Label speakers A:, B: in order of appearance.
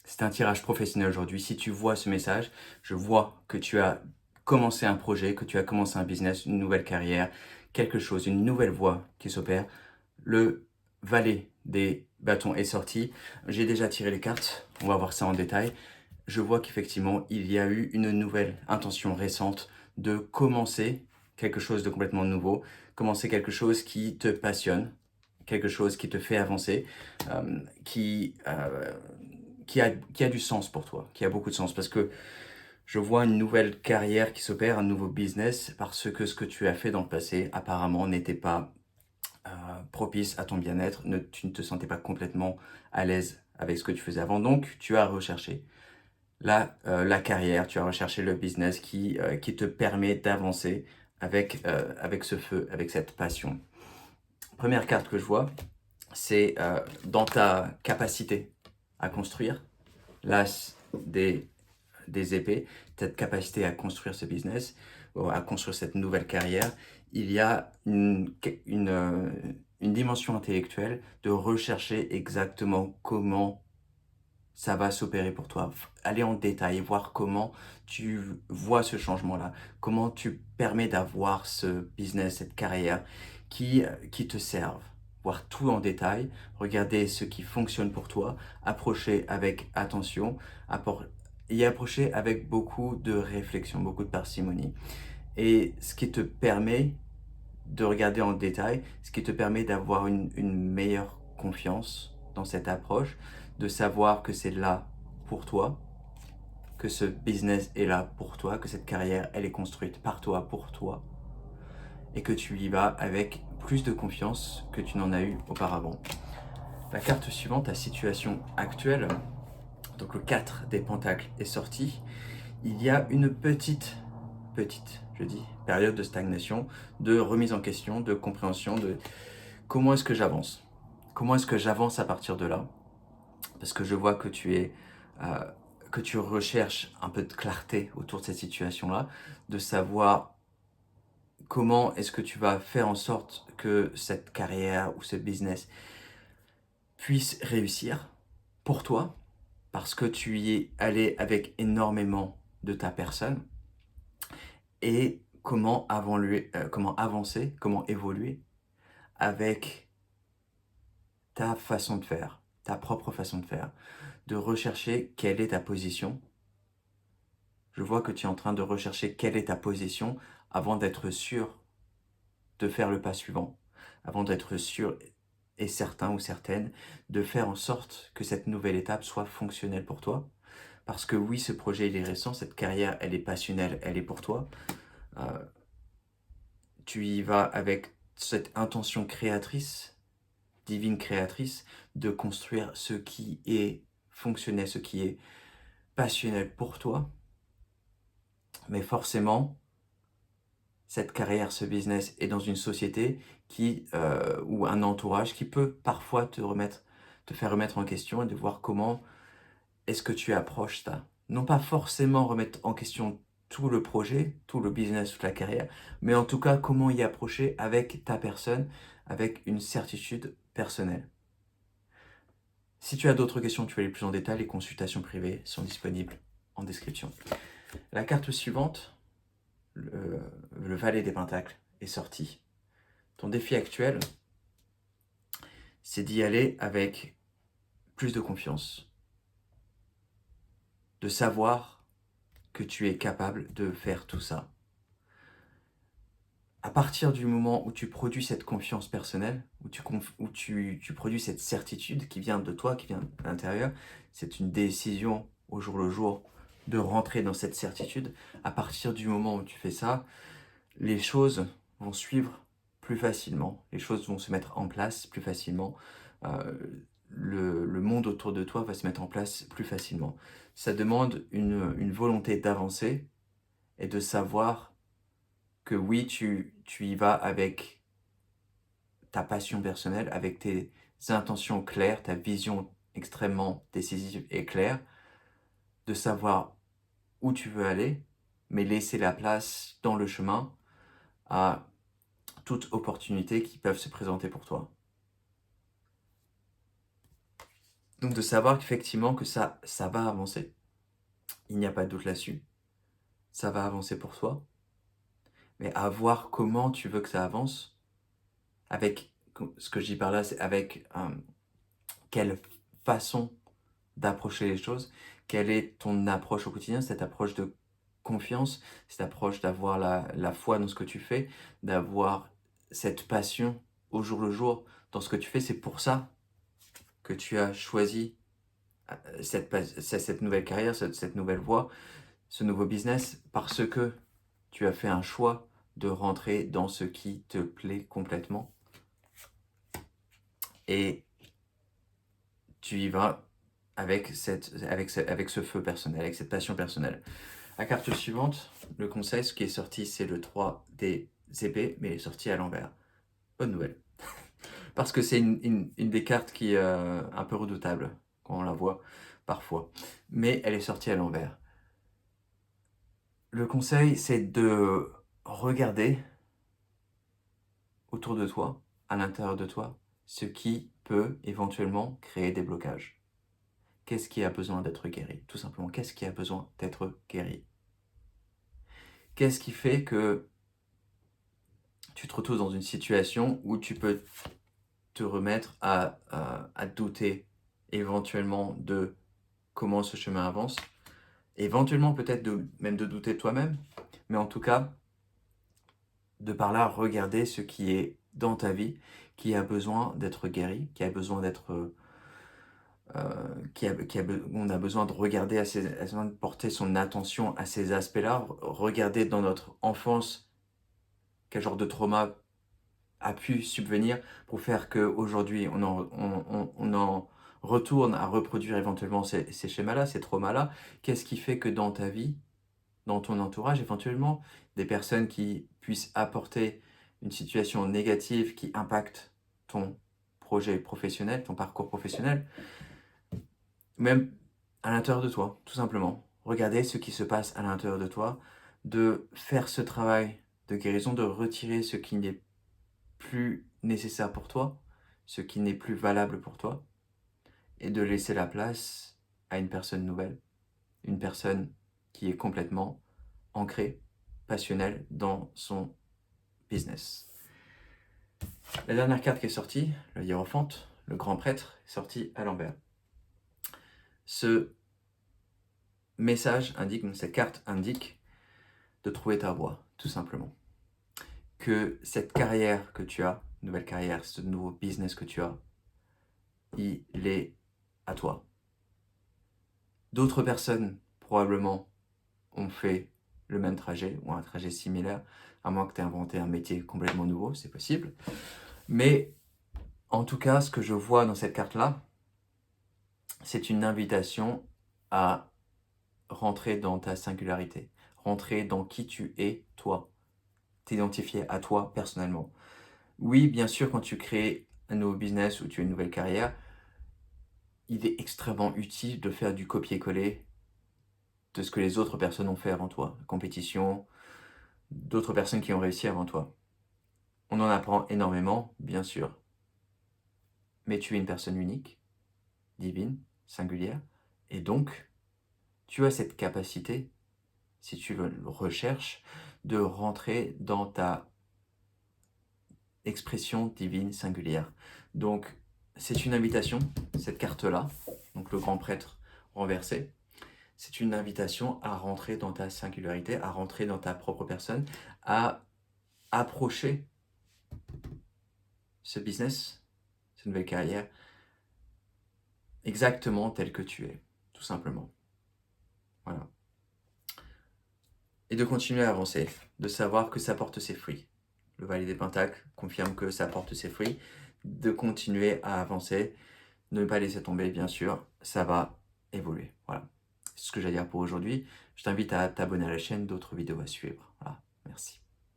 A: C'est un tirage professionnel aujourd'hui. Si tu vois ce message, je vois que tu as commencé un projet, que tu as commencé un business, une nouvelle carrière, quelque chose, une nouvelle voie qui s'opère. Le valet des bâtons est sorti. J'ai déjà tiré les cartes. On va voir ça en détail. Je vois qu'effectivement, il y a eu une nouvelle intention récente de commencer quelque chose de complètement nouveau, commencer quelque chose qui te passionne, quelque chose qui te fait avancer, euh, qui, euh, qui a du sens pour toi, qui a beaucoup de sens. Parce que je vois une nouvelle carrière qui s'opère, un nouveau business, parce que ce que tu as fait dans le passé, apparemment, n'était pas propice à ton bien-être. Tu ne te sentais pas complètement à l'aise avec ce que tu faisais avant. Donc, tu as recherché la carrière, tu as recherché le business qui te permet d'avancer avec ce feu, avec cette passion. Première carte que je vois, c'est dans ta capacité à construire, l'as des épées, cette capacité à construire ce business, à construire cette nouvelle carrière, il y a une dimension intellectuelle de rechercher exactement comment ça va s'opérer pour toi. Aller en détail, voir comment tu vois ce changement-là, comment tu permets d'avoir ce business, cette carrière qui te servent. Voir tout en détail, regarder ce qui fonctionne pour toi, approcher avec attention, y approcher avec beaucoup de réflexion, beaucoup de parcimonie. Et ce qui te permet de regarder en détail, ce qui te permet d'avoir une meilleure confiance dans cette approche, de savoir que c'est là pour toi, que ce business est là pour toi, que cette carrière, elle est construite par toi, pour toi, et que tu y vas avec plus de confiance que tu n'en as eu auparavant. La carte suivante, ta situation actuelle, donc le 4 des pentacles est sorti. Il y a une je dis, période de stagnation, de remise en question, de compréhension de comment est-ce que j'avance. Comment est-ce que j'avance à partir de là? Parce que je vois euh, que tu recherches un peu de clarté autour de cette situation-là, de savoir comment est-ce que tu vas faire en sorte que cette carrière ou ce business puisse réussir pour toi, parce que tu y es allé avec énormément de ta personne, et comment avancer, comment évoluer avec ta façon de faire, ta propre façon de faire, de rechercher quelle est ta position. Je vois que tu es en train de rechercher quelle est ta position avant d'être sûr de faire le pas suivant, avant d'être sûr et certain ou certaine de faire en sorte que cette nouvelle étape soit fonctionnelle pour toi. Parce que oui, ce projet, il est récent, cette carrière, elle est passionnelle, elle est pour toi. Euh, Tu y vas avec cette intention créatrice, divine créatrice, de construire ce qui est fonctionnel, ce qui est passionnel pour toi. Mais forcément, cette carrière, ce business est dans une société ou un entourage qui peut parfois te faire remettre en question et de voir comment est-ce que tu approches ça. Non pas forcément remettre en question tout le projet, tout le business, toute la carrière, mais en tout cas comment y approcher avec ta personne, avec une certitude personnelle. Si tu as d'autres questions, tu veux aller plus en détail, les consultations privées sont disponibles en description. La carte suivante, le valet des pentacles, est sorti. Ton défi actuel, c'est d'y aller avec plus de confiance, de savoir que tu es capable de faire tout ça. À partir du moment où tu produis cette confiance personnelle, où tu produis cette certitude qui vient de toi, qui vient de l'intérieur, c'est une décision au jour le jour de rentrer dans cette certitude. À partir du moment où tu fais ça, les choses vont suivre plus facilement, les choses vont se mettre en place plus facilement, euh, le monde autour de toi va se mettre en place plus facilement. Ça demande une volonté d'avancer et de savoir que oui, tu y vas avec ta passion personnelle, avec tes intentions claires, ta vision extrêmement décisive et claire, de savoir où tu veux aller, mais laisser la place dans le chemin à toute opportunité qui peuvent se présenter pour toi. Donc de savoir qu'effectivement que ça va avancer. Il n'y a pas de doute là-dessus. Ça va avancer pour toi, mais à voir comment tu veux que ça avance avec ce que je dis par là, c'est avec, quelle façon d'approcher les choses. Quelle est ton approche au quotidien? Cette approche de confiance, cette approche d'avoir la foi dans ce que tu fais, d'avoir cette passion au jour le jour dans ce que tu fais. C'est pour ça que tu as choisi cette nouvelle carrière, cette nouvelle voie, ce nouveau business, parce que tu as fait un choix de rentrer dans ce qui te plaît complètement et tu y vas avec ce feu personnel, avec cette passion personnelle. La carte suivante, le conseil, ce qui est sorti, c'est le 3 des épées, mais il est sorti à l'envers. Bonne nouvelle. Parce que c'est une des cartes qui est un peu redoutable quand on la voit parfois. Mais elle est sortie à l'envers. Le conseil, c'est de regarder autour de toi, à l'intérieur de toi, ce qui peut éventuellement créer des blocages. Qu'est-ce qui a besoin d'être guéri? Tout simplement, qu'est-ce qui a besoin d'être guéri? Qu'est-ce qui fait que tu te retrouves dans une situation où tu peux te remettre à douter éventuellement de comment ce chemin avance, éventuellement peut-être même de douter de toi-même, mais en tout cas, de par là, regarder ce qui est dans ta vie, qui a besoin d'être guéri, qui a besoin d'être on a besoin de regarder de porter son attention à ces aspects-là, regarder dans notre enfance quel genre de trauma a pu subvenir pour faire qu'aujourd'hui on en retourne à reproduire éventuellement ces schémas-là, ces traumas-là. Qu'est-ce qui fait que dans ta vie, dans ton entourage, éventuellement, des personnes qui puissent apporter une situation négative qui impacte ton projet professionnel, ton parcours professionnel, même à l'intérieur de toi, tout simplement. Regardez ce qui se passe à l'intérieur de toi, de faire ce travail de guérison, de retirer ce qui n'est plus nécessaire pour toi, ce qui n'est plus valable pour toi, et de laisser la place à une personne nouvelle, une personne qui est complètement ancrée, passionnelle dans son business. La dernière carte qui est sortie, le hiérophante, le grand prêtre, est sorti à l'envers. Ce message indique, donc cette carte indique de trouver ta voie, tout simplement. Que cette carrière que tu as, nouvelle carrière, ce nouveau business que tu as, il est à toi. D'autres personnes, probablement, ont fait le même trajet ou un trajet similaire, à moins que tu aies inventé un métier complètement nouveau, c'est possible. Mais en tout cas, ce que je vois dans cette carte-là, c'est une invitation à rentrer dans ta singularité, rentrer dans qui tu es, toi, t'identifier à toi personnellement. Oui, bien sûr, quand tu crées un nouveau business ou tu as une nouvelle carrière, il est extrêmement utile de faire du copier-coller de ce que les autres personnes ont fait avant toi, compétition, d'autres personnes qui ont réussi avant toi. On en apprend énormément, bien sûr, mais tu es une personne unique, divine, singulière, et donc tu as cette capacité, si tu le recherches, de rentrer dans ta expression divine singulière. Donc c'est une invitation, cette carte-là, donc le grand prêtre renversé, c'est une invitation à rentrer dans ta singularité, à rentrer dans ta propre personne, à approcher ce business, cette nouvelle carrière, exactement tel que tu es, tout simplement. Voilà. Et de continuer à avancer, de savoir que ça porte ses fruits. Le Valet des Pentacles confirme que ça porte ses fruits, de continuer à avancer, ne pas laisser tomber, bien sûr, ça va évoluer. Voilà. C'est ce que j'ai à dire pour aujourd'hui. Je t'invite à t'abonner à la chaîne, d'autres vidéos à suivre. Voilà. Merci.